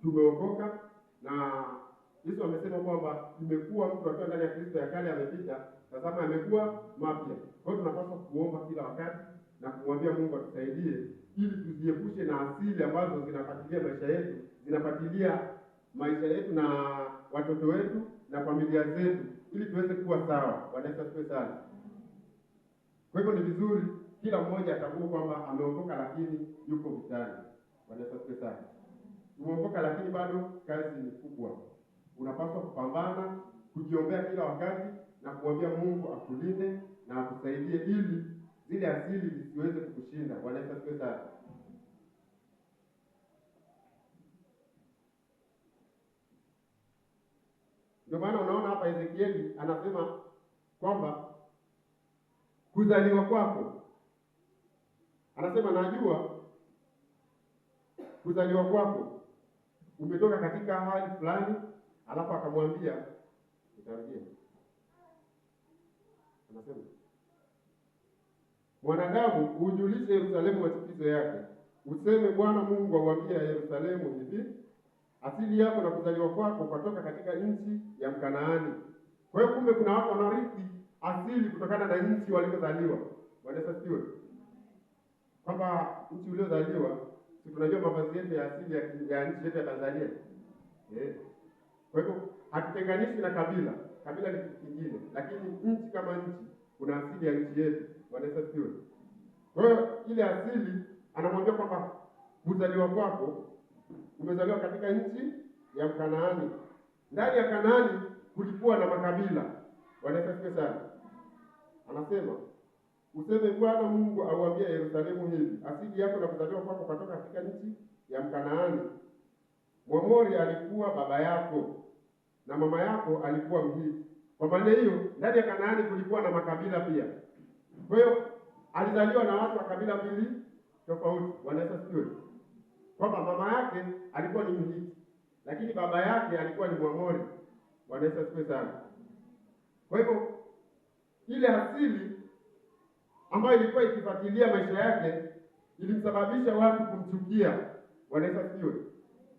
tumeokoka, na Yesu amesema kwamba imekuwa mtu akiwa ndani ya Kristo ya kale amepita, tazama amekuwa mapya. Kwa hiyo tunapaswa kuomba kila wakati na kumwambia Mungu atusaidie ili tujiepushe na asili ambazo zinafuatilia maisha yetu, zinafuatilia maisha yetu na watoto wetu na familia zetu, ili tuweze kuwa sawa. Bwana Yesu asifiwe sana. Kwa hivyo ni vizuri kila mmoja atambue kwamba ameokoka lakini yuko vitani. Bwana Yesu asifiwe sana. Umeokoka lakini bado kazi ni kubwa. Unapaswa kupambana, kujiombea kila wakati na kumwambia Mungu akulinde na akusaidie ili zile asili zisiweze kukushinda. Bwana Yesu asifiwe sana. Ndio maana unaona hapa Ezekieli anasema kwamba kuzaliwa kwako, anasema najua kuzaliwa kwako umetoka katika hali fulani, alafu akamwambia nitarudia. Anasema mwanadamu, ujulishe Yerusalemu machukizo yake, useme Bwana Mungu auambia Yerusalemu hivi, asili yako na kuzaliwa kwako kutoka katika nchi ya Mkanaani. Kwa hiyo kumbe kuna watu wanarithi asili kutokana na nchi walikozaliwa. Bwana Yesu asifiwe. Kwamba nchi uliozaliwa, si tunajua mavazi yetu ya asili ya nchi yetu ya Tanzania. Kwa hivyo hatutenganishwi na kabila. Kabila ni kitu kingine, lakini nchi kama nchi kuna asili ya nchi yetu. Bwana Yesu asifiwe. Kwa hiyo ile asili anamwambia kwamba kuzaliwa kwako umezaliwa katika nchi ya Mkanaani. Ndani ya Kanaani kulikuwa na makabila. Bwana Yesu asifiwe sana. Anasema useme Bwana Mungu auambia Yerusalemu hivi, asili yako na kuzaliwa kwako kutoka katika nchi ya Mkanaani. Mwamori alikuwa baba yako na mama yako alikuwa Mhiti. Kwa maana hiyo ndani ya Kanaani kulikuwa na makabila pia. Kwa hiyo alizaliwa na watu wa kabila mbili tofauti. Bwana Yesu asifiwe. Kwamba mama yake alikuwa ni Mhiti, lakini baba yake alikuwa ni Mwamori. Bwana Yesu asifiwe sana. Kwa hivyo ile asili ambayo ilikuwa ikifuatilia maisha yake ilimsababisha watu kumchukia. Bwana Yesu asifiwe.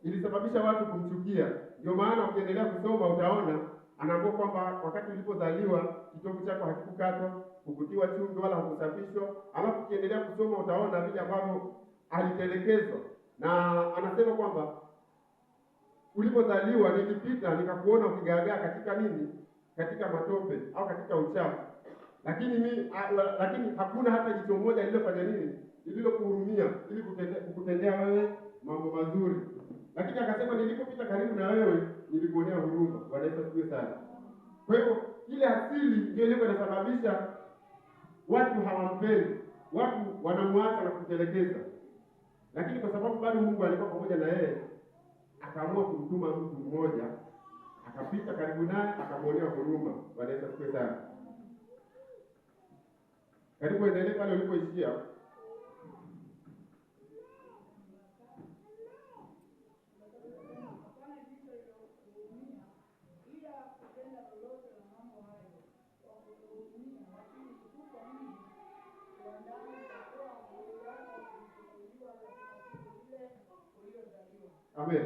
Ilisababisha watu kumchukia. Ndio maana ukiendelea kusoma utaona anaambia kwamba wakati ulipozaliwa kitovu chako hakikukatwa, hukutiwa chumvi wala hukusafishwa. Alafu ukiendelea kusoma utaona vile ambavyo alitelekezwa. Na anasema kwamba ulipozaliwa nilipita nikakuona ukigaagaa katika nini? Katika matope au katika uchafu. Lakini hakuna hata jicho moja lililofanya nini? Lililokuhurumia ili kukutendea wewe mambo mazuri. Lakini akasema nilipopita karibu na wewe nilikuonea huruma. Bwana Yesu asifiwe sana. Kwa hiyo ile asili ndio ilikuwa inasababisha watu hawampendi, watu wanamwacha na kutelekeza. Lakini kwa sababu bado Mungu alikuwa pamoja na yeye, akaamua kumtuma mtu mmoja, akapita karibu naye akamwonea huruma. Bwana Yesu asifiwe sana. Karibu endelee pale ulipoishia. Amen.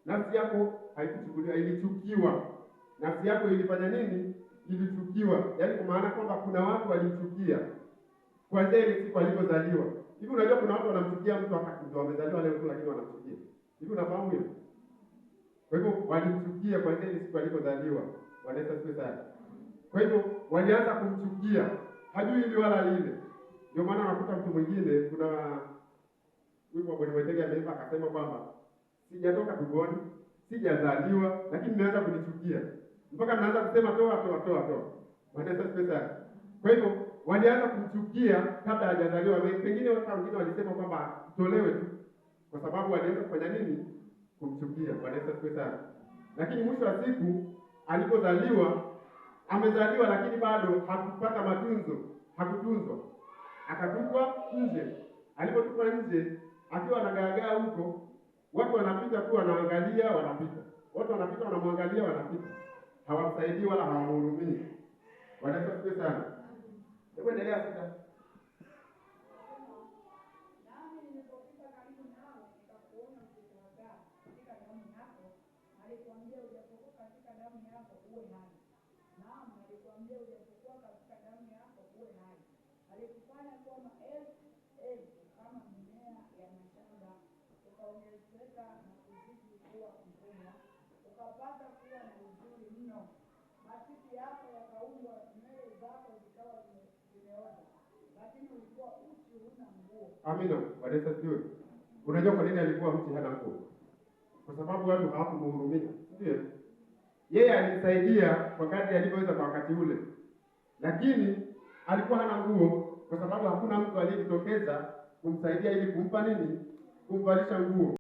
Nafsi yako haikuchukuliwa, ilichukiwa. Nafsi yako ilifanya nini? Ilichukiwa. Yaani kwa maana kwamba kuna watu walimchukia kwanza ile siku alipozaliwa. Hivi unajua kuna watu wanamchukia mtu wakati ndio amezaliwa leo tu, lakini wanamchukia. Hivi unafahamu hilo? Kwa hivyo walimchukia kwanza ile siku alipozaliwa. Bwana Yesu asifiwe sana. Kwa hivyo walianza kumchukia, hajui hili wala lile. Ndio maana unakuta mtu mwingine, kuna wimbo wa Bwana Mwetege ameimba akasema kwamba sijatoka tumboni, sijazaliwa, lakini mmeanza kunichukia. Mpaka mnaanza kusema toa. Bwana Yesu asifiwe sana. Kwa hivyo walianza kumchukia kabla hajazaliwa. Pengine watu wengine walisema kwamba tolewe tu, kwa sababu walianza kufanya nini? Kumchukia. Bwana Yesu asifiwe sana. Lakini mwisho wa siku alipozaliwa, amezaliwa lakini bado hakupata matunzo, hakutunzwa. Akatupwa nje. Alipotupwa nje, akiwa anagaagaa huko, watu wanapita tu wanaangalia, wanapita. Watu wanapita wanamwangalia, wanapita. Hawamsaidii wala hawamhurumii. Bwana Yesu asifiwe sana. Hebu endelea sasa. Nami nilipopita karibu nawe nikakuona ukitawazaa katika Alikwambia ujapokuwa katika damu yako uwe hai. Naam, alikwambia ujapokuwa katika damu yako uwe hai. Alikufanya kuwa maelfu kama mimea ya mashamba, ukaongezeka na kuzidi kuwa mkubwa, ukapata kuwa na uzuri mno. Matiti yako yakaumbwa, nywele zako zikawa zimeota, lakini ulikuwa uchi, huna nguo. Amina. Bwana asifiwe. Unajua kwa nini alikuwa uchi, hana nguo? Kwa sababu watu hawakumhurumia, ndio? Yeye alisaidia wakati alivyoweza kwa wakati ule, lakini alikuwa hana nguo kwa sababu hakuna mtu aliyejitokeza kumsaidia ili kumpa nini? Kumvalisha nguo.